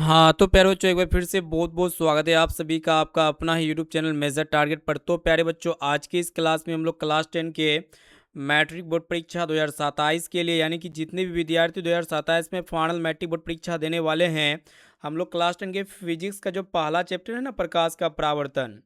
हाँ, तो प्यारे बच्चों एक बार फिर से बहुत-बहुत स्वागत है आप सभी का आपका अपना ही यूट्यूब चैनल मेजर टारगेट पर। तो प्यारे बच्चों आज की इस क्लास में हम लोग क्लास 10 के मैट्रिक बोर्ड परीक्षा 2027 के लिए यानी कि जितने भी विद्यार्थी 2027 में फाइनल मैट्रिक बोर्ड परीक्षा देने वाले हैं, हम लोग क्लास 10 के फिजिक्स का जो पहला चैप्टर है ना प्रकाश का परावर्तन,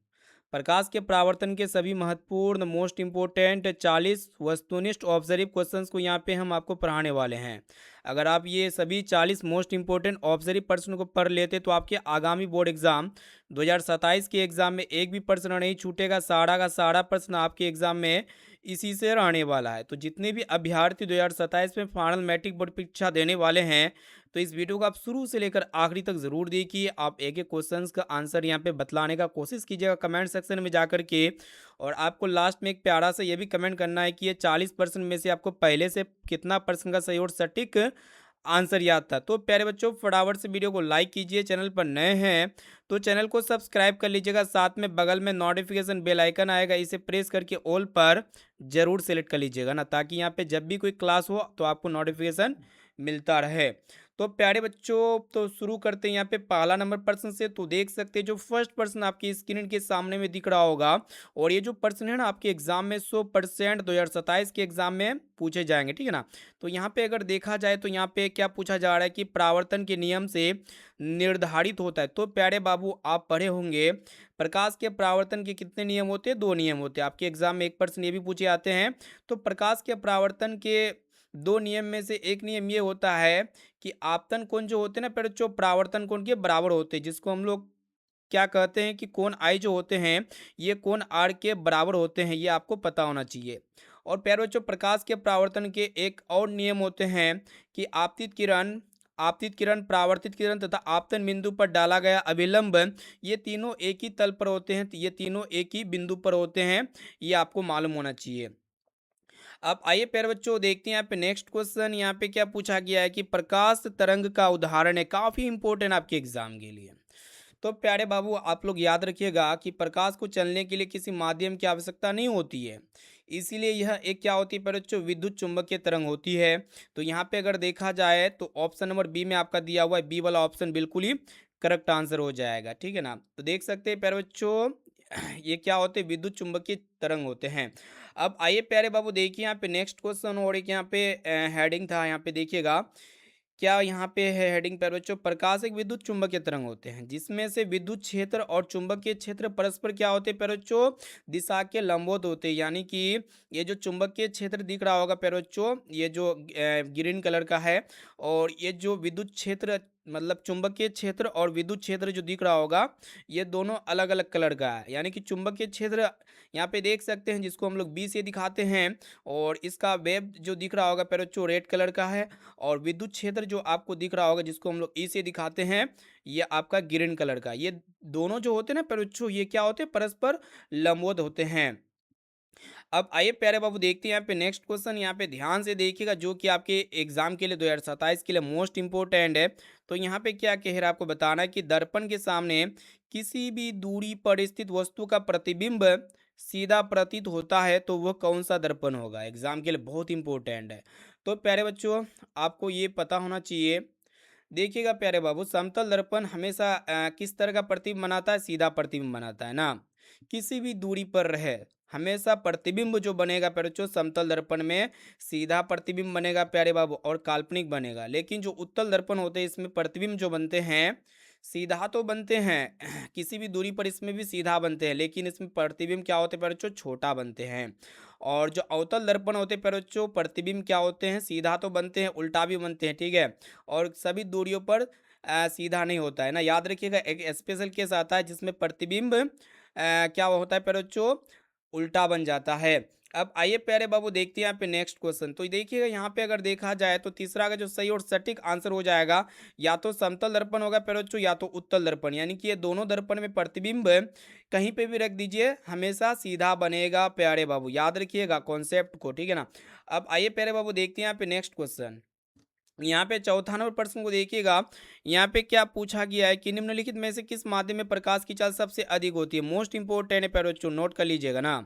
प्रकाश के परावर्तन के सभी महत्वपूर्ण मोस्ट इंपोर्टेंट 40 वस्तुनिष्ठ ऑब्जर्व क्वेश्चंस को यहाँ पे हम आपको पढ़ाने वाले हैं। अगर आप ये सभी 40 मोस्ट इंपोर्टेंट ऑब्जर्व प्रश्न को पढ़ लेते तो आपके आगामी बोर्ड एग्जाम 2027 के एग्जाम में एक भी प्रश्न नहीं छूटेगा। सारा का सारा प्रश्न आपके एग्जाम में इसी से रहने वाला है। तो जितने भी अभ्यर्थी 2027 में फाइनल मैट्रिक बोर्ड परीक्षा देने वाले हैं, तो इस वीडियो को आप शुरू से लेकर आखिरी तक ज़रूर देखिए। आप एक एक क्वेश्चंस का आंसर यहाँ पे बतलाने का कोशिश कीजिएगा कमेंट सेक्शन में जाकर के। और आपको लास्ट में एक प्यारा सा ये भी कमेंट करना है कि ये 40% में से आपको पहले से कितना परसेंट का सही और सटीक आंसर याद था। तो प्यारे बच्चों फटाफट से वीडियो को लाइक कीजिए, चैनल पर नए हैं तो चैनल को सब्सक्राइब कर लीजिएगा, साथ में बगल में नोटिफिकेशन बेल आइकन आएगा, इसे प्रेस करके ऑल पर जरूर सेलेक्ट कर लीजिएगा ना, ताकि यहाँ पे जब भी कोई क्लास हो तो आपको नोटिफिकेशन मिलता रहे। तो प्यारे बच्चों तो शुरू करते हैं यहाँ पे पहला नंबर प्रश्न से। तो देख सकते हैं जो फर्स्ट प्रश्न आपकी स्क्रीन के सामने में दिख रहा होगा, और ये जो प्रश्न है ना आपके एग्जाम में 100% 2027 के एग्जाम में पूछे जाएंगे, ठीक है ना। तो यहाँ पे अगर देखा जाए तो यहाँ पे क्या पूछा जा रहा है कि परावर्तन के नियम से निर्धारित होता है। तो प्यारे बाबू आप पढ़े होंगे प्रकाश के परावर्तन के कितने नियम होते हैं, 2 नियम होते हैं। आपके एग्जाम में एक प्रश्न ये भी पूछे जाते हैं। तो प्रकाश के परावर्तन के 2 नियम में से एक नियम ये होता है कि आपतन कोण जो होते हैं ना फिर जो परावर्तन कोण के बराबर होते हैं, जिसको हम लोग क्या कहते हैं कि कोण आई जो होते हैं ये कोण आर के बराबर होते हैं, ये आपको पता होना चाहिए। और प्यारे बच्चों प्रकाश के परावर्तन के एक और नियम होते हैं कि आपतित किरण परावर्तित किरण तथा आपतन बिंदु पर डाला गया अभिलंब, ये तीनों एक ही तल पर होते हैं, ये तीनों एक ही बिंदु पर होते हैं, ये आपको मालूम होना चाहिए। अब आइए प्यारे बच्चों देखते हैं यहाँ पे नेक्स्ट क्वेश्चन। यहाँ पे क्या पूछा गया है कि प्रकाश तरंग का उदाहरण है, काफी इंपॉर्टेंट आपके एग्जाम के लिए। तो प्यारे बाबू आप लोग याद रखिएगा कि प्रकाश को चलने के लिए किसी माध्यम की आवश्यकता नहीं होती है, इसीलिए यह एक क्या होती है प्यारे बच्चों, विद्युत चुंबकीय तरंग होती है। तो यहाँ पे अगर देखा जाए तो ऑप्शन नंबर बी में आपका दिया हुआ है, बी वाला ऑप्शन बिल्कुल ही करेक्ट आंसर हो जाएगा, ठीक है ना। तो देख सकते हैं प्यारे बच्चों ये क्या होते हैं, विद्युत चुंबकीय तरंग होते हैं। अब आइए प्यारे बाबू देखिए यहाँ पे नेक्स्ट क्वेश्चन, और एक यहाँ पे हेडिंग था, यहाँ पे देखिएगा क्या यहाँ पे है हेडिंग पर बच्चों, प्रकाश एक विद्युत चुंबकीय तरंग होते हैं जिसमें से विद्युत क्षेत्र और चुंबकीय क्षेत्र परस्पर क्या होते हैं प्यारे बच्चों, दिशा के लंबवत होते हैं। यानी कि ये जो चुंबकीय क्षेत्र दिख रहा होगा प्यारे बच्चों, ये जो ग्रीन कलर का है, और ये जो विद्युत क्षेत्र मतलब चुंबकीय क्षेत्र और विद्युत क्षेत्र जो दिख रहा होगा ये दोनों अलग अलग कलर का है। यानी कि चुंबकीय क्षेत्र यहाँ पे देख सकते हैं जिसको हम लोग बी से दिखाते हैं, और इसका वेब जो दिख रहा होगा प्यारे बच्चों रेड कलर का है, और विद्युत क्षेत्र जो आपको दिख रहा होगा जिसको हम लोग ई से दिखाते हैं ये आपका ग्रीन कलर का। ये दोनों जो होते हैं ना प्यारे ये क्या होते हैं, परस्पर लंबवत होते हैं। अब आइए प्यारे बाबू देखते हैं यहाँ पे नेक्स्ट क्वेश्चन, यहाँ पे ध्यान से देखिएगा जो कि आपके एग्जाम के लिए 2027 के लिए मोस्ट इंपोर्टेंट है। तो यहाँ पे क्या कह रहा है आपको बताना है कि दर्पण के सामने किसी भी दूरी पर स्थित वस्तु का प्रतिबिंब सीधा प्रतीत होता है तो वह कौन सा दर्पण होगा, एग्जाम के लिए बहुत इंपॉर्टेंट है। तो प्यारे बच्चों आपको ये पता होना चाहिए। देखिएगा प्यारे बाबू समतल दर्पण हमेशा किस तरह का प्रतिबिंब बनाता है, सीधा प्रतिबिंब बनाता है ना, किसी भी दूरी पर रहे हमेशा प्रतिबिंब जो बनेगा प्यारे बच्चों समतल दर्पण में सीधा प्रतिबिंब बनेगा प्यारे बाबू और काल्पनिक बनेगा। लेकिन जो उत्तल दर्पण होते हैं इसमें प्रतिबिंब जो बनते हैं सीधा तो बनते हैं किसी भी दूरी पर इसमें भी सीधा बनते हैं, लेकिन इसमें प्रतिबिंब क्या होते हैं प्यारे बच्चों, छोटा बनते हैं। और जो अवतल दर्पण होते हैं प्यारे बच्चों प्रतिबिंब क्या होते हैं, सीधा तो बनते हैं उल्टा भी बनते हैं, ठीक है। और सभी दूरियों पर सीधा नहीं होता है ना, याद रखिएगा। एक स्पेशल केस आता है जिसमें प्रतिबिंब क्या होता है प्यारे बच्चों, उल्टा बन जाता है। अब आइए प्यारे बाबू देखते हैं यहाँ पे नेक्स्ट क्वेश्चन। तो देखिएगा यहाँ पे अगर देखा जाए तो तीसरा का जो सही और सटीक आंसर हो जाएगा या तो समतल दर्पण होगा प्यारे बच्चों या तो उत्तल दर्पण। यानी कि ये दोनों दर्पण में प्रतिबिंब कहीं पे भी रख दीजिए हमेशा सीधा बनेगा प्यारे बाबू, याद रखिएगा कॉन्सेप्ट को, ठीक है ना। अब आइए प्यारे बाबू देखते हैं यहाँ पे नेक्स्ट क्वेश्चन। यहाँ पे चौथा नंबर प्रश्न को देखिएगा। यहाँ पे क्या पूछा गया है कि निम्नलिखित में से किस माध्यम में प्रकाश की चाल सबसे अधिक होती है, मोस्ट इंपोर्टेंट है प्यारे बच्चों, नोट कर लीजिएगा ना।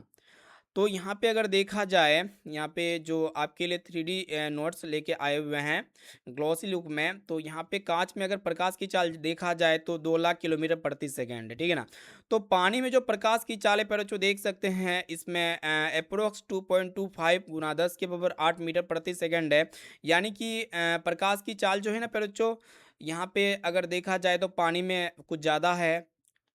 तो यहाँ पे अगर देखा जाए, यहाँ पे जो आपके लिए 3D नोट्स लेके आए हुए हैं ग्लॉसी लुक में, तो यहाँ पे कांच में अगर प्रकाश की चाल देखा जाए तो 2 लाख किलोमीटर प्रति सेकंड है, ठीक है ना। तो पानी में जो प्रकाश की चाल है पर जो देख सकते हैं इसमें अप्रोक्स 2.25 गुना 10 के पावर 8 मीटर प्रति सेकंड है। यानी कि प्रकाश की चाल जो है ना पर जो यहाँ पे अगर देखा जाए तो पानी में कुछ ज़्यादा है,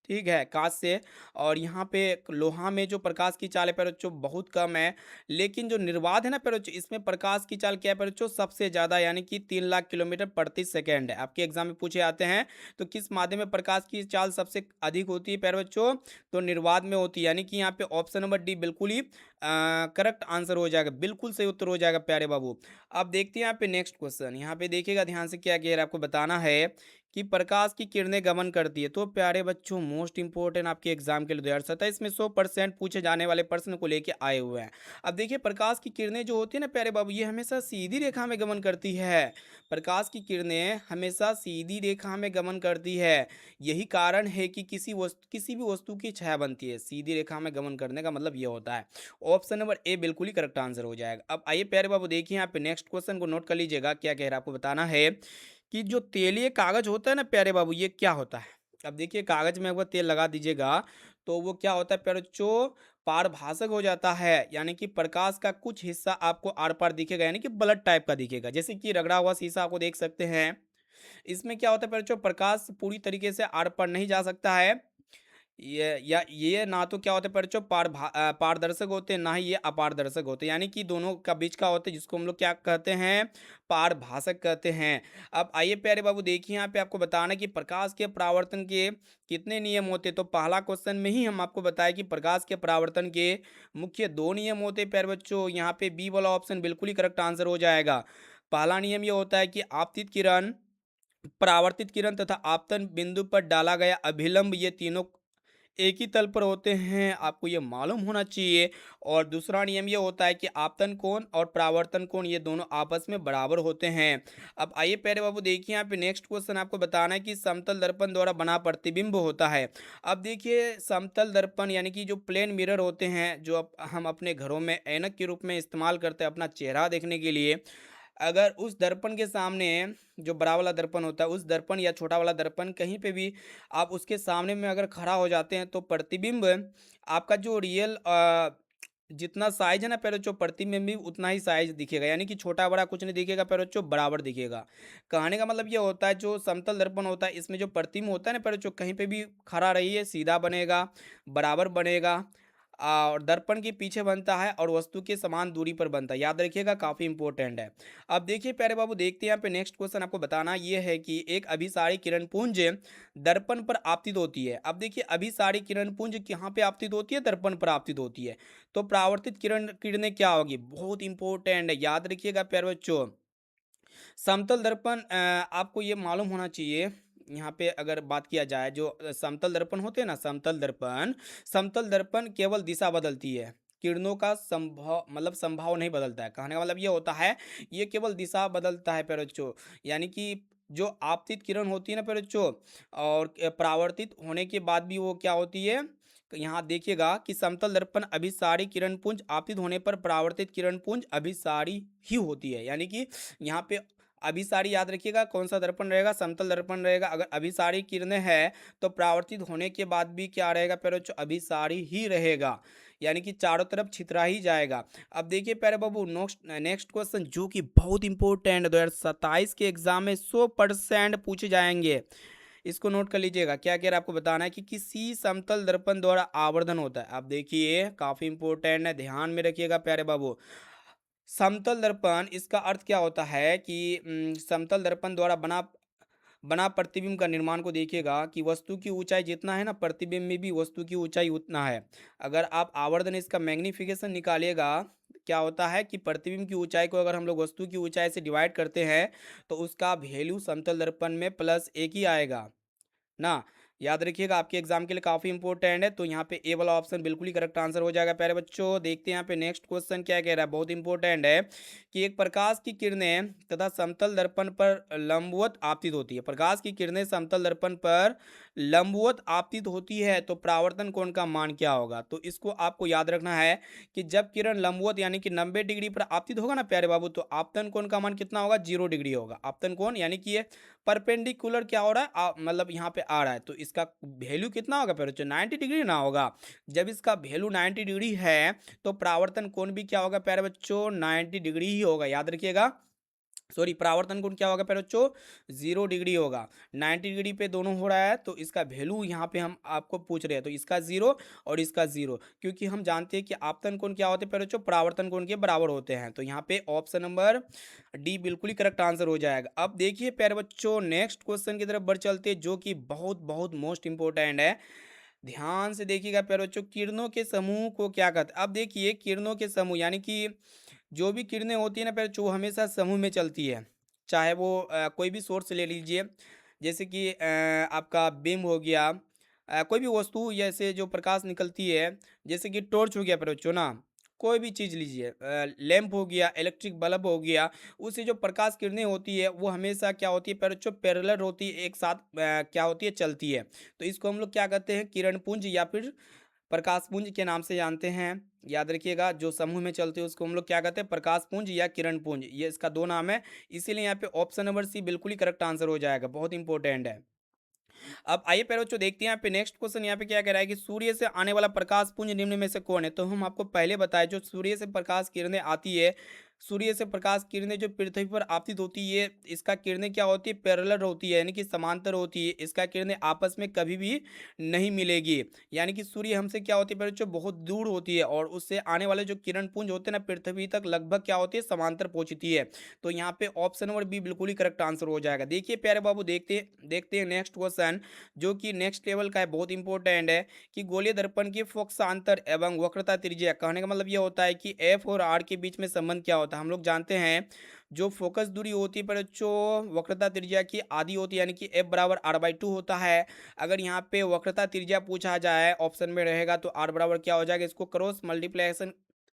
ठीक है, काँच से। और यहाँ पे लोहा में जो प्रकाश की चाल है पेरोचो बहुत कम है। लेकिन जो निर्वात है ना पेरोचो, इसमें प्रकाश की चाल क्या है पेरोचो सबसे ज़्यादा, यानी कि 3 लाख किलोमीटर प्रति सेकंड है। आपके एग्जाम में पूछे आते हैं तो किस माध्यम में प्रकाश की चाल सबसे अधिक होती है प्यारे बच्चों, तो निर्वात में होती है। यानी कि यहाँ पे ऑप्शन नंबर डी बिल्कुल ही करेक्ट आंसर हो जाएगा, बिल्कुल सही उत्तर हो जाएगा प्यारे बाबू। अब देखते हैं यहाँ पे नेक्स्ट क्वेश्चन, यहाँ पे देखिएगा ध्यान से, क्या कह रहा है आपको बताना है कि प्रकाश की किरणें गमन करती है। तो प्यारे बच्चों मोस्ट इंपोर्टेंट आपके एग्जाम के लिए 2027 में 100% पूछे जाने वाले प्रश्न को लेके आए हुए हैं। अब देखिए प्रकाश की किरणें जो होती है ना प्यारे बाबू, ये हमेशा सीधी रेखा में गमन करती है। प्रकाश की किरणें हमेशा सीधी रेखा में गमन करती है। यही कारण है कि किसी भी वस्तु की छाया बनती है। सीधी रेखा में गमन करने का मतलब ये होता है। ऑप्शन नंबर ए बिल्कुल ही करेक्ट आंसर हो जाएगा। अब आइए प्यारे बाबू देखिए यहाँ पे नेक्स्ट क्वेश्चन को नोट कर लीजिएगा, क्या कह रहा है आपको बताना है कि जो तेलीय कागज होता है ना प्यारे बाबू, ये क्या होता है। अब देखिए कागज में अगर तेल लगा दीजिएगा तो वो क्या होता है प्यारे बच्चों, पारभाषक हो जाता है। यानी कि प्रकाश का कुछ हिस्सा आपको आर पार दिखेगा, यानी कि ब्लड टाइप का दिखेगा, जैसे कि रगड़ा हुआ शीशा आपको देख सकते हैं। इसमें क्या होता है प्यारे बच्चों, प्रकाश पूरी तरीके से आर पार नहीं जा सकता है। ये ना तो क्या होते हैं बच्चों पारदर्शक होते हैं, ना ही ये अपारदर्शक होते हैं। यानी कि दोनों का बीच का होते हैं, जिसको हम लोग क्या कहते हैं, पारभाषक कहते हैं। अब आइए प्यारे बाबू देखिए यहाँ पे आपको बताना कि प्रकाश के परावर्तन के कितने नियम होते हैं। तो पहला क्वेश्चन में ही हम आपको बताया कि प्रकाश के परावर्तन के मुख्य 2 नियम होते हैं प्यारे बच्चों। यहाँ पे बी वाला ऑप्शन बिल्कुल ही करेक्ट आंसर हो जाएगा। पहला नियम ये होता है कि आपतित किरण, परावर्तित किरण तथा आपतन बिंदु पर डाला गया अभिलंब, ये तीनों एक ही तल पर होते हैं, आपको ये मालूम होना चाहिए। और दूसरा नियम ये होता है कि आपतन कोण और परावर्तन कोण ये दोनों आपस में बराबर होते हैं। अब आइए प्यारे बाबू देखिए यहाँ पे नेक्स्ट क्वेश्चन आपको बताना है कि समतल दर्पण द्वारा बना प्रतिबिंब होता है। अब देखिए समतल दर्पण यानी कि जो प्लेन मिरर होते हैं, जो हम अपने घरों में ऐनक के रूप में इस्तेमाल करते हैं अपना चेहरा देखने के लिए, अगर उस दर्पण के सामने, जो बड़ा वाला दर्पण होता है, उस दर्पण या छोटा वाला दर्पण कहीं पे भी आप उसके सामने में अगर खड़ा हो जाते हैं तो प्रतिबिंब आपका जो रियल जितना साइज है ना पैरोचो, प्रतिबिंब भी उतना ही साइज दिखेगा। यानी कि छोटा बड़ा कुछ नहीं दिखेगा पैरोचो, बराबर दिखेगा। कहने का मतलब ये होता है जो समतल दर्पण होता है इसमें जो प्रतिबिंब होता है ना पैरोचो, कहीं पे भी खड़ा रहिए सीधा बनेगा, बराबर बनेगा। और दर्पण के पीछे बनता है और वस्तु के समान दूरी पर बनता है, याद रखिएगा, काफ़ी इंपॉर्टेंट है। अब देखिए प्यारे बाबू देखते हैं यहाँ पे नेक्स्ट क्वेश्चन आपको बताना ये है कि एक अभिसारी किरण पुंज दर्पण पर आपतित होती है। अब देखिए अभिसारी किरण पुंज कहाँ पे आपतित होती है, दर्पण पर आपतित होती है। तो परावर्तित किरणें क्या होगी, बहुत इंपॉर्टेंट है, याद रखिएगा प्यारे बच्चों। समतल दर्पण आपको ये मालूम होना चाहिए। यहाँ पे अगर बात किया जाए जो समतल दर्पण होते हैं ना, समतल दर्पण केवल दिशा बदलती है, किरणों का संभव मतलब संभाव नहीं बदलता है। कहने का मतलब ये होता है ये केवल दिशा बदलता है पेरोचो। यानी कि जो आपतित किरण होती है ना पेरोचो, और परावर्तित होने के बाद भी वो क्या होती है, यहाँ देखिएगा कि समतल दर्पण अभिसारी किरण पुंज आपतित होने पर परावर्तित किरण पुंज अभिसारी ही होती है। यानी कि यहाँ पे अभिसारी याद रखिएगा कौन सा दर्पण रहेगा, समतल दर्पण रहेगा। अगर अभिसारी किरणें हैं तो परावर्तित होने के बाद भी क्या रहेगा प्यारे बच्चों, अभिसारी ही रहेगा। यानी कि चारों तरफ छितरा ही जाएगा। अब देखिए प्यारे बाबू नेक्स्ट क्वेश्चन जो कि बहुत इंपॉर्टेंट 2027 के एग्जाम में 100% पूछे जाएंगे, इसको नोट कर लीजिएगा। क्या कह रहा है आपको बताना है कि किसी समतल दर्पण द्वारा आवर्धन होता है। आप देखिए काफी इंपॉर्टेंट है, ध्यान में रखिएगा प्यारे बाबू। समतल दर्पण इसका अर्थ क्या होता है कि समतल दर्पण द्वारा बना बना प्रतिबिंब का निर्माण को देखिएगा कि वस्तु की ऊंचाई जितना है ना, प्रतिबिंब में भी वस्तु की ऊंचाई उतना है। अगर आप आवर्धन इसका मैग्निफिकेशन निकालिएगा, क्या होता है कि प्रतिबिंब की ऊंचाई को अगर हम लोग वस्तु की ऊंचाई से डिवाइड करते हैं तो उसका वैल्यू समतल दर्पण में +1 ही आएगा ना। याद रखिएगा आपके एग्जाम के लिए काफी इंपॉर्टेंट है। तो यहाँ पे ए वाला ऑप्शन बिल्कुल ही करेक्ट आंसर हो जाएगा प्यारे बच्चों। देखते हैं यहाँ पे नेक्स्ट क्वेश्चन क्या कह रहा है, बहुत इंपॉर्टेंट है कि एक प्रकाश की किरणें तथा समतल दर्पण पर लंबवत आपतित होती है। प्रकाश की किरणें समतल दर्पण पर लंबवत आपतित होती है तो परावर्तन कोण का मान क्या होगा। तो इसको आपको याद रखना है कि जब किरण लंबवत यानी कि 90 डिग्री पर आपतित होगा ना प्यारे बाबू, तो आपतन कोण का मान कितना होगा, 0 डिग्री होगा। आपतन कोण यानी कि ये परपेंडिकुलर क्या हो रहा है, मतलब यहाँ पे आ रहा है, तो इसका वैल्यू कितना होगा फिर बच्चों, 90 डिग्री ना होगा। जब इसका वैल्यू 90 डिग्री है तो परावर्तन कोण भी क्या होगा प्यारे बच्चों, 90 डिग्री ही होगा। याद रखिएगा, सॉरी, परावर्तन कोण क्या होगा प्यारे बच्चों, 0 डिग्री होगा। 90 डिग्री पे दोनों हो रहा है तो इसका वैल्यू यहाँ पे हम आपको पूछ रहे हैं, तो इसका 0 और इसका 0, क्योंकि हम जानते हैं कि आपतन कोण क्या होते हैं प्यारे बच्चों, परावर्तन कोण के बराबर होते हैं। तो यहाँ पे ऑप्शन नंबर डी बिल्कुल ही करेक्ट आंसर हो जाएगा। अब देखिए प्यारे बच्चों नेक्स्ट क्वेश्चन की तरफ बढ़ चलते हैं, जो कि बहुत बहुत मोस्ट इंपॉर्टेंट है। ध्यान से देखिएगा प्यारे बच्चों, किरणों के समूह को क्या कहते हैं। अब देखिए किरणों के समूह यानी कि जो भी किरणें होती है ना प्यारे बच्चों, वो हमेशा समूह में चलती है। चाहे वो कोई भी सोर्स ले लीजिए, जैसे कि आपका बिम्ब हो गया, कोई भी वस्तु जैसे जो प्रकाश निकलती है, जैसे कि टॉर्च हो गया प्यारे बच्चों ना, कोई भी चीज़ लीजिए, लैंप हो गया, इलेक्ट्रिक बल्ब हो गया, उससे जो प्रकाश किरणें होती है वो हमेशा क्या होती है प्यारे बच्चों, पैरेलल होती है, एक साथ क्या होती है, चलती है। तो इसको हम लोग क्या कहते हैं, किरण पुंज या फिर प्रकाश पुंज के नाम से जानते हैं। याद रखिएगा, जो समूह में चलते हैं उसको हम लोग क्या कहते हैं, प्रकाश पुंज या किरण पुंज, ये इसका दो नाम है। इसीलिए यहाँ पे ऑप्शन नंबर सी बिल्कुल ही करेक्ट आंसर हो जाएगा, बहुत इंपॉर्टेंट है। अब आइए प्यारे बच्चों देखते हैं यहाँ पे नेक्स्ट क्वेश्चन, यहाँ पे क्या कह रहा है कि सूर्य से आने वाला प्रकाश पुंज निम्न में से कौन है। तो हम आपको पहले बताए, जो सूर्य से प्रकाश किरणें आती है, सूर्य से प्रकाश किरणें जो पृथ्वी पर आपतित होती है, इसका किरणें क्या होती है, पैरेलल होती है, यानी कि समांतर होती है। इसका किरणें आपस में कभी भी नहीं मिलेगी। यानी कि सूर्य हमसे क्या होती है प्यारे बच्चों, बहुत दूर होती है, और उससे आने वाले जो किरण पुंज होते हैं ना, पृथ्वी तक लगभग क्या होती है, समांतर पहुंचती है। तो यहाँ पे ऑप्शन नंबर बी बिल्कुल ही करेक्ट आंसर हो जाएगा। देखिए प्यारे बाबू, देखते हैं नेक्स्ट क्वेश्चन, जो कि नेक्स्ट लेवल का है, बहुत इंपॉर्टेंट है कि गोलीय दर्पण की फोकसांतर एवं वक्रता त्रिज्या, कहने का मतलब ये होता है कि एफ और आर के बीच में संबंध क्या होता है। हम लोग जानते हैं जो फोकस दूरी होती है पर जो वक्रता त्रिज्या की आधी होती है, यानी कि एफ बराबर r/2 होता है। अगर यहाँ पे वक्रता त्रिज्या पूछा जाए ऑप्शन में रहेगा तो आर बराबर क्या हो जाएगा, इसको क्रॉस मल्टीप्लिकेशन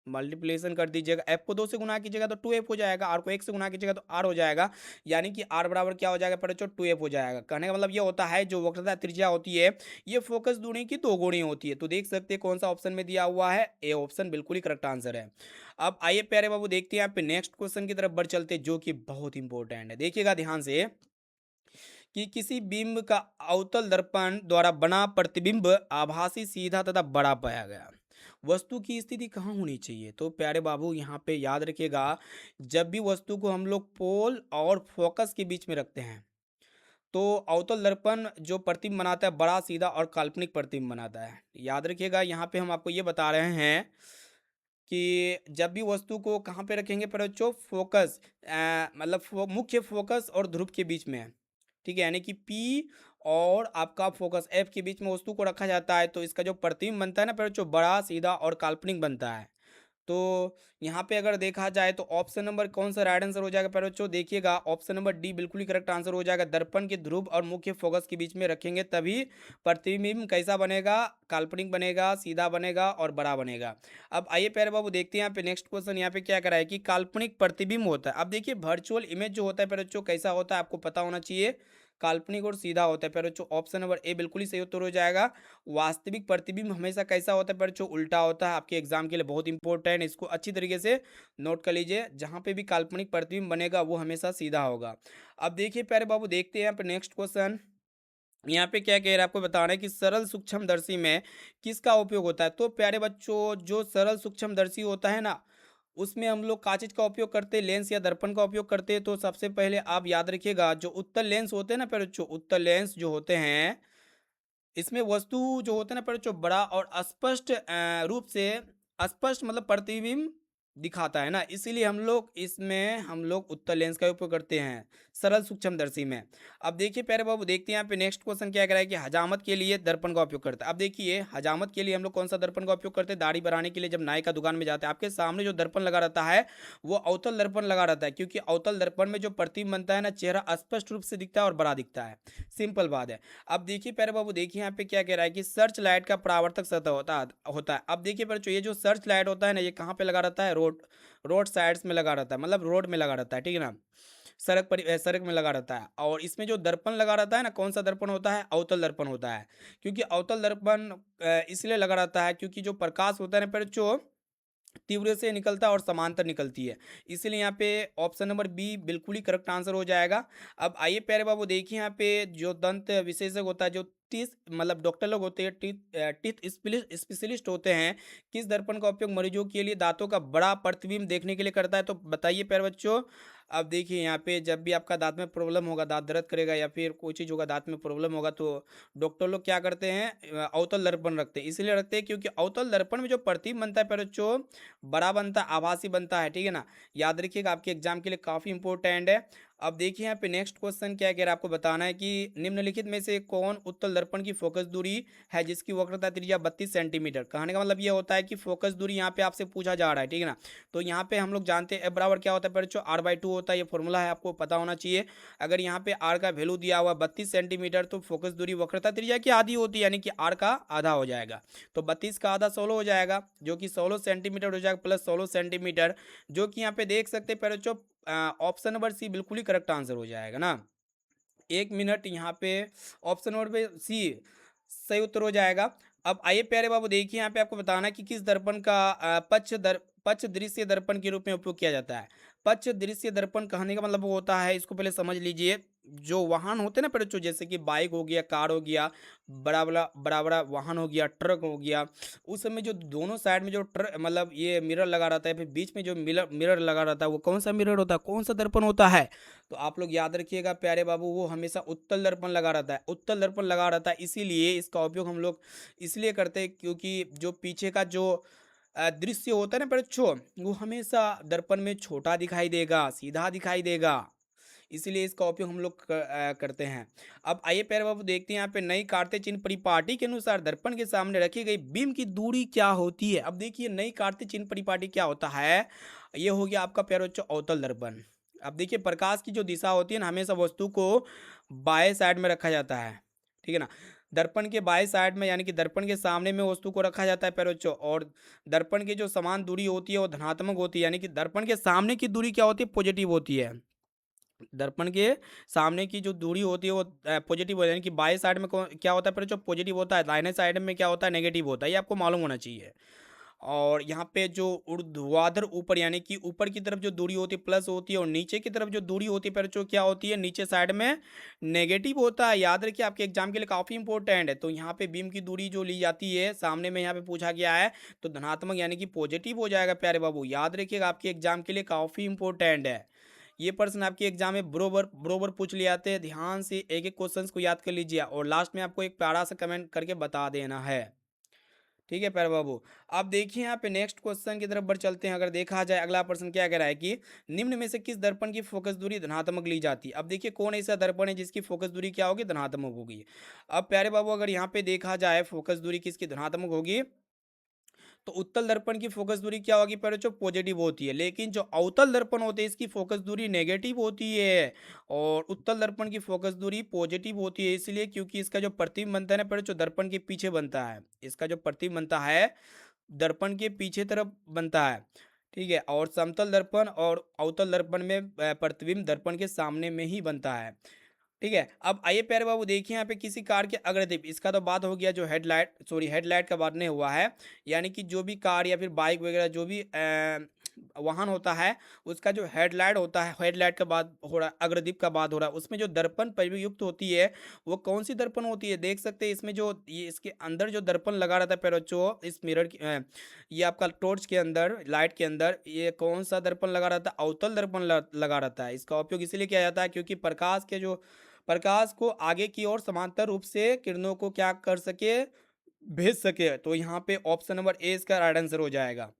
मल्टीप्लिकेशन कर दीजिएगा, एफ को 2 से गुना कीजिएगा तो 2f हो जाएगा, आर को 1 से गुना कीजिएगा तो आर हो जाएगा। यानी कि आर बराबर क्या हो जाएगा पर बच्चों, 2f हो जाएगा। कहने का मतलब ये होता है जो वक्रता त्रिज्या होती है ये फोकस दूरी की 2 गुणी होती है। तो देख सकते हैं कौन सा ऑप्शन में दिया हुआ है, ए ऑप्शन बिल्कुल ही करेक्ट आंसर है। अब आइए प्यारे बाबू देखते हैं यहाँ पे नेक्स्ट क्वेश्चन की तरफ बढ़ चलते हैं, जो कि बहुत इंपॉर्टेंट है। देखिएगा ध्यान से कि किसी बिंब का अवतल दर्पण द्वारा बना प्रतिबिंब आभासी, सीधा तथा बड़ा पाया गया। वस्तु की स्थिति कहाँ होनी चाहिए। तो प्यारे बाबू यहाँ पे याद रखिएगा, जब भी वस्तु को हम लोग पोल और फोकस के बीच में रखते हैं तो अवतल दर्पण जो प्रतिबिंब बनाता है बड़ा, सीधा और काल्पनिक प्रतिबिंब बनाता है। याद रखिएगा, यहाँ पे हम आपको ये बता रहे हैं कि जब भी वस्तु को कहाँ पे रखेंगे पर बच्चों, फोकस मतलब मुख्य फोकस और ध्रुव के बीच में, ठीक है, यानी कि पी और आपका फोकस एफ के बीच में वस्तु को रखा जाता है, तो इसका जो प्रतिबिंब बनता है ना पर बच्चों, बड़ा, सीधा और काल्पनिक बनता है। तो यहाँ पे अगर देखा जाए तो ऑप्शन नंबर कौन सा राइट आंसर हो जाएगा प्यारे बच्चों, देखिएगा ऑप्शन नंबर डी बिल्कुल ही करेक्ट आंसर हो जाएगा। दर्पण के ध्रुव और मुख्य फोकस के बीच में रखेंगे तभी प्रतिबिंब कैसा बनेगा, काल्पनिक बनेगा, सीधा बनेगा और बड़ा बनेगा। अब आइए प्यारे बाबू देखते हैं यहाँ पे नेक्स्ट क्वेश्चन, यहाँ पे क्या करा है कि काल्पनिक प्रतिबिंब होता है। अब देखिए वर्चुअल इमेज जो होता है प्यारे बच्चों कैसा होता है आपको पता होना चाहिए, काल्पनिक और सीधा होता है प्यारे बच्चों। ऑप्शन नंबर ए बिल्कुल ही सही उत्तर हो जाएगा। वास्तविक प्रतिबिंब हमेशा कैसा होता है पर जो उल्टा होता है। आपके एग्जाम के लिए बहुत इंपॉर्टेंट, इसको अच्छी तरीके से नोट कर लीजिए। जहां पे भी काल्पनिक प्रतिबिंब बनेगा वो हमेशा सीधा होगा। अब देखिए प्यारे बाबू देखते हैं यहाँ पे नेक्स्ट क्वेश्चन, यहाँ पे क्या कह रहा है आपको बता रहे हैं कि सरल सूक्ष्मदर्शी में किसका उपयोग होता है। तो प्यारे बच्चों, जो सरल सूक्ष्मदर्शी होता है ना, उसमें हम लोग कांच का उपयोग करते हैं, लेंस या दर्पण का उपयोग करते हैं। तो सबसे पहले आप याद रखिएगा, जो उत्तल लेंस होते हैं ना प्यारे बच्चों, उत्तल लेंस जो होते हैं, इसमें वस्तु जो होते हैं ना पर जो बड़ा और स्पष्ट रूप से, स्पष्ट मतलब प्रतिबिंब दिखाता है ना, इसीलिए हम लोग उत्तल लेंस का उपयोग करते हैं सरल सूक्ष्मदर्शी में। अब देखिए प्यारे बाबू, देखते हैं यहाँ पे नेक्स्ट क्वेश्चन क्या कह रहा है कि हजामत के लिए दर्पण का उपयोग करता है। अब देखिए हजामत के लिए हम लोग कौन सा दर्पण का उपयोग करते हैं, दाढ़ी बढ़ाने के लिए जब नाई का दुकान में जाते हैं, आपके सामने जो दर्पण लगा रहता है वो अवतल दर्पण लगा रहता है, क्योंकि अवतल दर्पण में जो प्रतिबिंब बनता है ना, चेहरा स्पष्ट रूप से दिखता है और बड़ा दिखता है। सिंपल बात है। अब देखिए प्यारे बाबू, देखिए यहाँ पे क्या कह रहा है कि सर्च लाइट का परावर्तक सतह होता है। अब देखिए बच्चों, ये जो सर्च लाइट होता है ना, ये कहाँ पे लगा रहता है, रोड साइड्स में लगा रहता है, मतलब रोड में लगा रहता है, ठीक है ना, सड़क में लगा रहता है। और इसमें जो दर्पण लगा रहता है ना, कौन सा दर्पण होता है, अवतल दर्पण होता है। क्योंकि अवतल दर्पण इसलिए लगा रहता है क्योंकि जो प्रकाश होता है ना, पर जो तीव्र से निकलता है और समांतर निकलती है, इसलिए यहाँ पे ऑप्शन नंबर बी बिल्कुल ही करेक्ट आंसर हो जाएगा। अब आइए प्यारे बाबू, देखिए यहाँ पे जो दंत विशेषज्ञ होता है, जो टीथ मतलब डॉक्टर लोग होते हैं, टीथ स्पेशलिस्ट होते हैं, किस दर्पण का उपयोग मरीजों के लिए दांतों का बड़ा प्रतिबिंब देखने के लिए करता है, तो बताइए प्यारे बच्चों। अब देखिए यहाँ पे जब भी आपका दांत में प्रॉब्लम होगा, दांत दर्द करेगा या फिर कोई चीज़ होगा, दांत में प्रॉब्लम होगा, तो डॉक्टर लोग क्या करते हैं, अवतल दर्पण रखते हैं। इसलिए रखते हैं क्योंकि अवतल दर्पण में जो प्रतिबिंब बनता है प्यारे बच्चों, बड़ा बनता है, आभासी बनता है, ठीक है ना। याद रखिएगा, आपके एग्जाम के लिए काफ़ी इंपॉर्टेंट है। अब देखिए यहाँ पे नेक्स्ट क्वेश्चन क्या कह रहा है, आपको बताना है कि निम्नलिखित में से कौन उत्तल दर्पण की फोकस दूरी है जिसकी वक्रता त्रिज्या 32 सेंटीमीटर। कहने का मतलब ये होता है कि फोकस दूरी यहाँ पे आपसे पूछा जा रहा है, ठीक है ना। तो यहाँ पे हम लोग जानते हैं F बराबर क्या होता है बच्चों, R/2 होता है, ये फॉर्मूला है, आपको पता होना चाहिए। अगर यहाँ पे R का वैल्यू दिया हुआ 32 सेंटीमीटर, तो फोकस दूरी वक्रता त्रिज्या की आधी होती है, यानी कि R का आधा हो जाएगा। तो 32 का आधा 16 हो जाएगा, जो कि 16 सेंटीमीटर हो जाएगा, प्लस 16 सेंटीमीटर, जो कि यहाँ पे देख सकते हैं पहले बच्चों, ऑप्शन नंबर सी बिल्कुल ही करेक्ट आंसर हो जाएगा ना। 1 मिनट, यहाँ पे ऑप्शन नंबर पे सी सही उत्तर हो जाएगा। अब आइए प्यारे बाबू, देखिए यहाँ पे आपको बताना है कि किस दर्पण का पक्ष दृश्य दर्पण के रूप में उपयोग किया जाता है। पक्ष दृश्य दर्पण कहने का मतलब वो होता है, इसको पहले समझ लीजिए, जो वाहन होते हैं ना बच्चों, जैसे कि बाइक हो गया, कार हो गया, बड़ा बड़ा वाहन हो गया, ट्रक हो गया, उस समय जो दोनों साइड में जो ट्रक मतलब ये मिरर लगा रहता है, फिर बीच में जो मिरर लगा रहता है, वो कौन सा मिरर होता है, कौन सा दर्पण होता है, तो आप लोग याद रखिएगा प्यारे बाबू, वो हमेशा उत्तल दर्पण लगा रहता है, उत्तल दर्पण लगा रहता है। इसीलिए इसका उपयोग हम लोग इसलिए करते हैं क्योंकि जो पीछे का जो दृश्य होता है ना बच्चों, वो हमेशा दर्पण में छोटा दिखाई देगा, सीधा दिखाई देगा, इसीलिए इसका उपयोग हम लोग करते हैं। अब आइए प्यारे बाबू, देखते हैं यहाँ पे नई कार्य चिन्ह परिपाटी के अनुसार दर्पण के सामने रखी गई बीम की दूरी क्या होती है। अब देखिए नई कार्य चिन्ह परिपाटी क्या होता है, ये हो गया आपका प्यारे बच्चों अवतल दर्पण। अब देखिए प्रकाश की जो दिशा होती है ना, हमेशा वस्तु को बाएं साइड में रखा जाता है, ठीक है ना। दर्पण के बाएं साइड में, यानी कि दर्पण के सामने में वस्तु को रखा जाता है प्यारे बच्चों, और दर्पण की जो समान दूरी होती है वो धनात्मक होती है, यानी कि दर्पण के सामने की दूरी क्या होती है, पॉजिटिव होती है। दर्पण के सामने की जो दूरी होती है वो पॉजिटिव हो, यानी कि बाएं साइड में क्या होता है, पर जो पॉजिटिव होता है, दाहिने साइड में क्या होता है, नेगेटिव होता है, ये आपको मालूम होना चाहिए। और यहाँ पे जो ऊर्ध्वाधर ऊपर, यानी कि ऊपर की तरफ जो दूरी होती है प्लस होती है, और नीचे की तरफ जो दूरी होती है पर जो क्या होती है, नीचे साइड में नेगेटिव होता है। याद रखिए, आपके एग्जाम के लिए काफ़ी इंपॉर्टेंट है। तो यहाँ पे बीम की दूरी जो ली जाती है सामने में, यहाँ पे पूछा गया है, तो धनात्मक यानी कि पॉजिटिव हो जाएगा प्यारे बाबू। याद रखिएगा, आपके एग्जाम के लिए काफ़ी इंपॉर्टेंट है। ये प्रश्न आपके एग्जाम में बरोबर बरोबर पूछ लिए आते हैं। ध्यान से एक एक क्वेश्चंस को याद कर लीजिए, और लास्ट में आपको एक प्यारा सा कमेंट करके बता देना है, ठीक है प्यारे बाबू। अब देखिए यहाँ पे नेक्स्ट क्वेश्चन की तरफ बढ़ चलते हैं। अगर देखा जाए अगला प्रश्न क्या कह रहा है कि निम्न में से किस दर्पण की फोकस दूरी धनात्मक ली जाती है। अब देखिए कौन ऐसा दर्पण है जिसकी फोकस दूरी क्या होगी, धनात्मक होगी। अब प्यारे बाबू, अगर यहाँ पे देखा जाए फोकस दूरी किसकी धनात्मक होगी, तो उत्तल दर्पण की फोकस दूरी क्या होगी, पर जो पॉजिटिव होती है, लेकिन जो अवतल दर्पण होते हैं इसकी फोकस दूरी नेगेटिव होती है, और उत्तल दर्पण की फोकस दूरी पॉजिटिव होती है, इसलिए क्योंकि इसका जो प्रतिबिंब बनता है ना, पर जो दर्पण के पीछे बनता है, इसका जो प्रतिबिंब बनता है दर्पण के पीछे तरफ बनता है, ठीक है। और समतल दर्पण और अवतल दर्पण में प्रतिबिंब दर्पण के सामने में ही बनता है, ठीक है। अब आइए प्यारे बाबू, देखिए यहाँ पे किसी कार के अग्रदीप, इसका तो बात हो गया जो हेडलाइट का बात नहीं हुआ है, यानी कि जो भी कार या फिर बाइक वगैरह जो भी वाहन होता है, उसका जो हेडलाइट होता है, हेडलाइट का बात हो रहा है, अग्रदीप का बात हो रहा है, उसमें जो दर्पण परियुक्त होती है वो कौन सी दर्पण होती है, देख सकते हैं इसमें जो ये इसके अंदर जो दर्पण लगा रहता है पैर बच्चों, इस मिरर की ये आपका टॉर्च के अंदर, लाइट के अंदर, ये कौन सा दर्पण लगा रहता है, अवतल दर्पण लगा रहता है। इसका उपयोग इसलिए किया जाता है क्योंकि प्रकाश को आगे की ओर समांतर रूप से किरणों को क्या कर सके, भेज सके। तो यहाँ पे ऑप्शन नंबर ए इसका राइट आंसर हो जाएगा।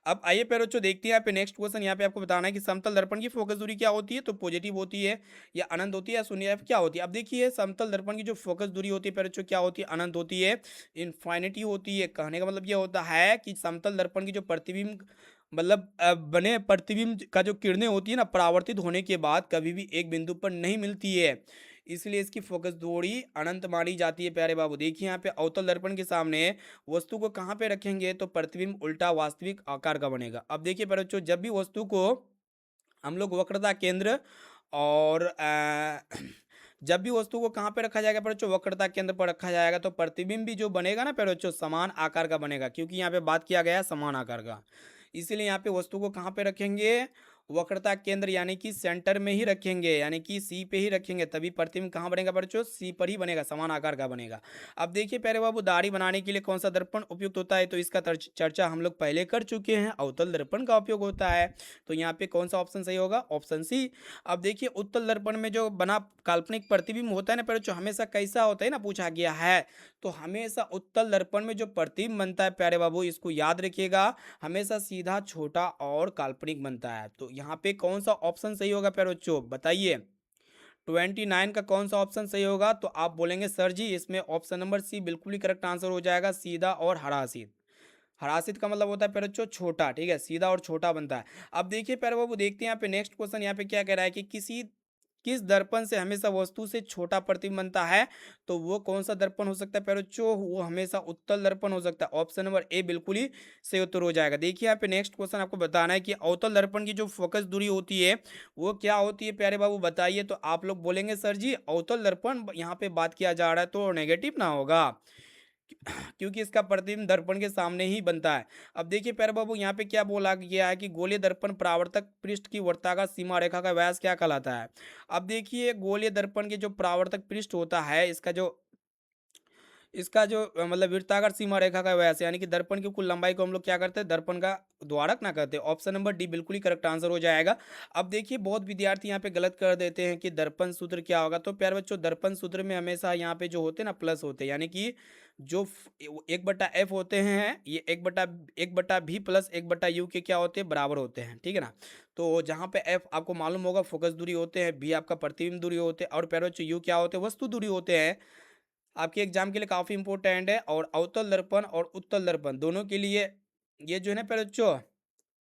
अब आइए प्यारे बच्चों देखते हैं यहाँ पे नेक्स्ट क्वेश्चन। यहाँ पे आपको बताना है कि समतल दर्पण की फोकस दूरी क्या होती है, तो पॉजिटिव होती है या अनंत होती है या शून्य, या क्या होती है। अब देखिए समतल दर्पण की जो फोकस दूरी होती है प्यारे बच्चों क्या होती है, अनंत होती है, इनफाइनिटी होती है। कहने का मतलब ये होता है कि समतल दर्पण की जो प्रतिबिंब मतलब बने प्रतिबिंब का जो किरणें होती है ना, परावर्तित होने के बाद कभी भी एक बिंदु पर नहीं मिलती है, इसलिए इसकी फोकस दूरी अनंत मानी जाती है। प्यारे बाबू देखिए यहाँ पे अवतल दर्पण के सामने वस्तु को कहाँ पे रखेंगे, तो प्रतिबिंब उल्टा वास्तविक आकार का बनेगा। अब देखिए प्यारे बच्चों, जब भी वस्तु को हम लोग वक्रता केंद्र और जब भी वस्तु को कहाँ पे रखा जाएगा प्यारे बच्चों, वक्रता केंद्र पर रखा जाएगा, तो प्रतिबिंब भी जो बनेगा ना प्यारे बच्चों, समान आकार का बनेगा, क्योंकि यहाँ पे बात किया गया है समान आकार का। इसीलिए यहाँ पे वस्तु को कहाँ पे रखेंगे, वक्रता केंद्र यानी कि सेंटर में ही रखेंगे, यानी कि सी पे ही रखेंगे, तभी प्रतिबिंब कहाँ बनेगा बच्चों, सी पर ही बनेगा, समान आकार का बनेगा। अब देखिए प्यारे बाबू, दाढ़ी बनाने के लिए कौन सा दर्पण उपयुक्त होता है, तो इसका चर्चा हम लोग पहले कर चुके हैं, अवतल दर्पण का उपयोग होता है। तो यहाँ पे कौन सा ऑप्शन सही होगा, ऑप्शन सी। अब देखिए उत्तल दर्पण में जो बना काल्पनिक प्रतिबिंब होता है ना प्यारे बच्चों, हमेशा कैसा होता है ना, पूछा गया है, तो हमेशा उत्तल दर्पण में जो प्रतिबिंब बनता है प्यारे बाबू, इसको याद रखिएगा, हमेशा सीधा, छोटा और काल्पनिक बनता है। तो यहाँ पे कौन सा ऑप्शन सही होगा प्यारे बच्चों, बताइए 29 का कौन सा ऑप्शन सही होगा, तो आप बोलेंगे सर जी इसमें ऑप्शन नंबर सी बिल्कुल ही करेक्ट आंसर हो जाएगा, सीधा और हरासित। हरासित का मतलब होता है प्यारे बच्चों छोटा, ठीक है, सीधा और छोटा बनता है। अब देखिए प्यारे बाबू देखते हैं यहाँ पे नेक्स्ट क्वेश्चन, यहाँ पे क्या कह रहा है कि किस दर्पण से हमेशा वस्तु से छोटा प्रतिबिंब बनता है, तो वो कौन सा दर्पण हो सकता है प्यारे बच्चों, वो हमेशा उत्तल दर्पण हो सकता है। ऑप्शन नंबर ए बिल्कुल ही सही उत्तर हो जाएगा। देखिए यहाँ पे नेक्स्ट क्वेश्चन आपको बताना है कि अवतल दर्पण की जो फोकस दूरी होती है वो क्या होती है प्यारे बाबू, बताइए। तो आप लोग बोलेंगे सर जी अवतल दर्पण यहाँ पे बात किया जा रहा है, तो नेगेटिव ना होगा, क्योंकि इसका प्रतिबिंब दर्पण के सामने ही बनता है। अब देखिए प्यारे बाबू यहाँ पे क्या बोला गया है कि गोलीय दर्पण परावर्तक पृष्ठ की वृत्ताकार सीमा रेखा का व्यास क्या कहलाता है। अब देखिए गोलीय दर्पण के जो परावर्तक पृष्ठ होता है, इसका जो मतलब वृत्ताकार सीमा रेखा का व्यास, यानी कि दर्पण की कुल लंबाई को हम लोग क्या करते हैं, दर्पण का द्वारक ना कहते हैं। ऑप्शन नंबर डी बिल्कुल ही करेक्ट आंसर हो जाएगा। अब देखिए बहुत विद्यार्थी यहाँ पे गलत कर देते हैं कि दर्पण सूत्र क्या होगा, तो प्यारे बच्चों दर्पण सूत्र में हमेशा यहाँ पे जो होते हैं ना प्लस होते हैं, यानी कि जो 1/f होते हैं, ये एक बटा भी प्लस 1/u के क्या होते हैं, बराबर होते हैं, ठीक है ना। तो जहाँ पे f आपको मालूम होगा फोकस दूरी होते हैं, b आपका प्रतिबिंब दूरी होते हैं, और प्यारे बच्चों u क्या होते हैं, वस्तु दूरी होते हैं। आपके एग्जाम के लिए काफ़ी इंपॉर्टेंट है, और अवतल दर्पण और उत्तल दर्पण दोनों के लिए ये जो है ना प्यारे बच्चों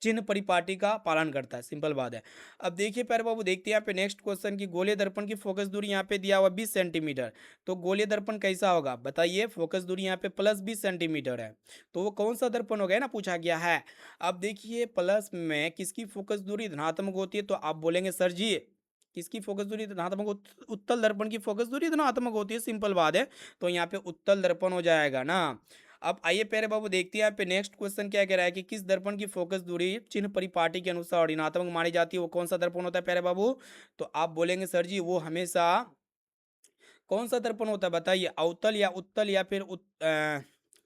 चिन्ह परिपाटी का पालन करता है, सिंपल बात है। अब देखिए प्यारे बाबू देखते हैं यहाँ पे नेक्स्ट क्वेश्चन की गोलीय दर्पण की फोकस दूरी यहाँ पे दिया हुआ 20 सेंटीमीटर, तो गोलीय दर्पण कैसा होगा बताइए, फोकस दूरी यहाँ पे प्लस 20 सेंटीमीटर है, तो वो कौन सा दर्पण हो गया ना, पूछा गया है। अब देखिए प्लस में किसकी फोकस दूरी धनात्मक होती है, तो आप बोलेंगे सर जी किसकी फोकस दूरी धनात्मक उत्तल दर्पण की फोकस दूरी धनात्मक होती है, सिंपल बात है। तो यहाँ पे उत्तल दर्पण हो जाएगा ना। अब आइए प्यारे बाबू देखते हैं यहाँ पे नेक्स्ट क्वेश्चन क्या कह रहा है कि किस दर्पण की फोकस दूरी चिन्ह परिपाटी के अनुसार ऋणात्मक मानी जाती है, वो कौन सा दर्पण होता है प्यारे बाबू, तो आप बोलेंगे सर जी वो हमेशा कौन सा दर्पण होता है बताइए, अवतल या उत्तल या फिर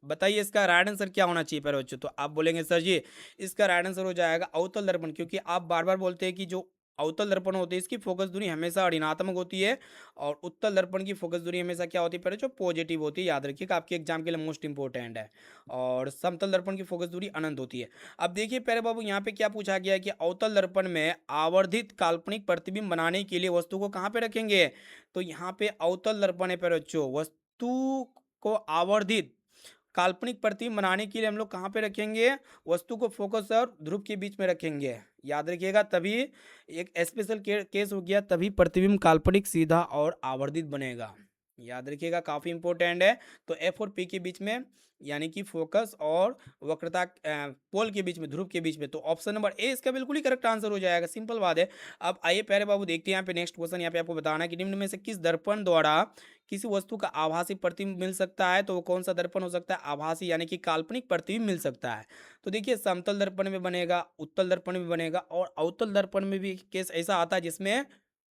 बताइए इसका राइट आंसर क्या होना चाहिए प्यारे बच्चों, तो आप बोलेंगे सर जी इसका राइट आंसर हो जाएगा अवतल दर्पण, क्योंकि आप बार बार बोलते हैं कि जो अवतल दर्पण होते हैं इसकी फोकस दूरी हमेशा ऋणात्मक होती है, और उत्तल दर्पण की फोकस दूरी हमेशा क्या होती है प्यारे बच्चों, पॉजिटिव होती है, याद रखिएगा आपके एग्जाम के लिए मोस्ट इंपॉर्टेंट है। और समतल दर्पण की फोकस दूरी अनंत होती है। अब देखिए प्यारे बाबू यहाँ पे क्या पूछा गया है कि अवतल दर्पण में आवर्धित काल्पनिक प्रतिबिंब बनाने के लिए वस्तु को कहाँ पे रखेंगे, तो यहाँ पे अवतल दर्पण है प्यारे बच्चों, वस्तु को आवर्धित काल्पनिक प्रतिबिंब बनाने के लिए हम लोग कहाँ पे रखेंगे, वस्तु को फोकस और ध्रुव के बीच में रखेंगे, याद रखिएगा, तभी एक स्पेशल केस हो गया, तभी प्रतिबिंब काल्पनिक सीधा और आवर्धित बनेगा, याद रखिएगा काफ़ी इंपॉर्टेंट है। तो एफ और पी के बीच में, यानी कि फोकस और वक्रता पोल के बीच में, ध्रुव के बीच में, तो ऑप्शन नंबर ए इसका बिल्कुल ही करेक्ट आंसर हो जाएगा, सिंपल बात है। अब आइए प्यारे बाबू देखते हैं यहाँ पे नेक्स्ट क्वेश्चन, यहाँ पे आपको बताना है कि निम्न में से किस दर्पण द्वारा किसी वस्तु का आभासी प्रतिबिंब मिल सकता है, तो वो कौन सा दर्पण हो सकता है, आभासी यानी कि काल्पनिक प्रतिबिंब मिल सकता है। तो देखिए समतल दर्पण में बनेगा, उत्तल दर्पण में बनेगा, और अवतल दर्पण में भी केस ऐसा आता है जिसमें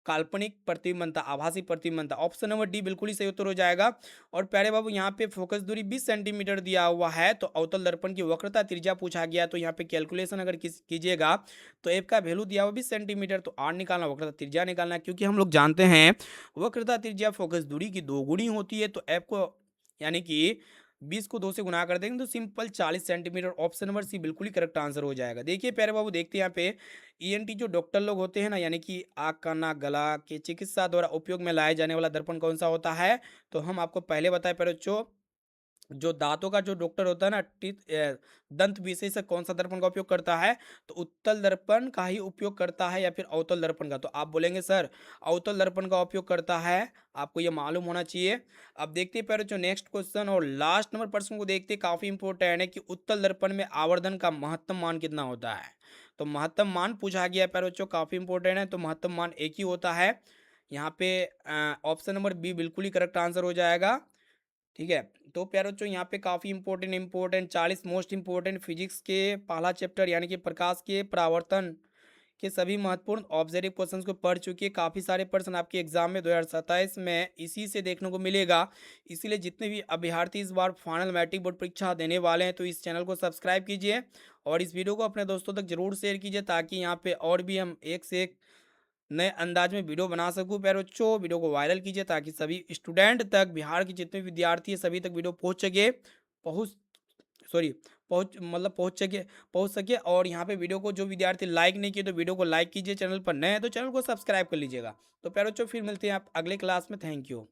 काल्पनिक प्रतिबिंब बनता, आभासी प्रतिबिंब बनता। ऑप्शन नंबर डी बिल्कुल ही सही उत्तर हो जाएगा। और प्यारे बाबू यहाँ पे फोकस दूरी 20 सेंटीमीटर दिया हुआ है, तो अवतल दर्पण की वक्रता त्रिज्या पूछा गया, तो यहाँ पे कैलकुलेशन अगर कीजिएगा तो एफ का वैल्यू दिया हुआ 20 सेंटीमीटर, तो आर निकालना, वक्रता त्रिज्या निकालना है, क्योंकि हम लोग जानते हैं वक्रता त्रिज्या फोकस दूरी की 2 गुनी होती है, तो एफ को यानी कि 20 को 2 से गुना कर देंगे तो simple 40 centimetre. Option number C बिल्कुल ही करेक्ट आंसर हो जाएगा। देखिए प्यारे बाबू, देखते हैं यहाँ पे ईएनटी जो डॉक्टर लोग होते हैं ना, यानी कि आँख, कान, नाक, गला के चिकित्सा द्वारा उपयोग में लाए जाने वाला दर्पण कौन सा होता है? तो हम आपको पहले बताए प्यारे बच्चों, जो दांतों का जो डॉक्टर होता है ना, दंत विशेषज्ञ कौन सा दर्पण का उपयोग करता है? तो उत्तल दर्पण का ही उपयोग करता है या फिर अवतल दर्पण का? तो आप बोलेंगे सर अवतल दर्पण का उपयोग करता है, आपको ये मालूम होना चाहिए। अब देखते हैं जो नेक्स्ट क्वेश्चन और लास्ट नंबर प्रश्न को देखते हैं, काफी इंपॉर्टेंट है कि उत्तल दर्पण में आवर्धन का महत्तम मान कितना होता है? तो महत्तम मान पूछा गया है प्यारे बच्चों, काफी इंपॉर्टेंट है। तो महत्तम मान एक ही होता है यहाँ पे। ऑप्शन नंबर बी बिल्कुल ही करेक्ट आंसर हो जाएगा। ठीक है, तो प्यारे बच्चों यहाँ पे काफ़ी इंपॉर्टेंट 40 मोस्ट इंपॉर्टेंट फिजिक्स के पहला चैप्टर यानी कि प्रकाश के परावर्तन के सभी महत्वपूर्ण ऑब्जेक्टिव क्वेश्चंस को पढ़ चुकी है। काफ़ी सारे प्रश्न आपके एग्जाम में 2027 में इसी से देखने को मिलेगा। इसीलिए जितने भी अभ्यर्थी इस बार फाइनल मैट्रिक बोर्ड परीक्षा देने वाले हैं तो इस चैनल को सब्सक्राइब कीजिए और इस वीडियो को अपने दोस्तों तक जरूर शेयर कीजिए, ताकि यहाँ पे और भी हम एक से एक नए अंदाज में वीडियो बना सकूं। प्यारे बच्चों, वीडियो को वायरल कीजिए ताकि सभी स्टूडेंट तक, बिहार के जितने भी विद्यार्थी हैं सभी तक वीडियो पहुंच सके, पहुंच सॉरी पहुंच सके। और यहाँ पे वीडियो को जो विद्यार्थी लाइक नहीं किए तो वीडियो को लाइक कीजिए, चैनल पर नए हैं तो चैनल को सब्सक्राइब कर लीजिएगा। तो प्यारे बच्चों, फिर मिलते हैं आप अगले क्लास में। Thank you.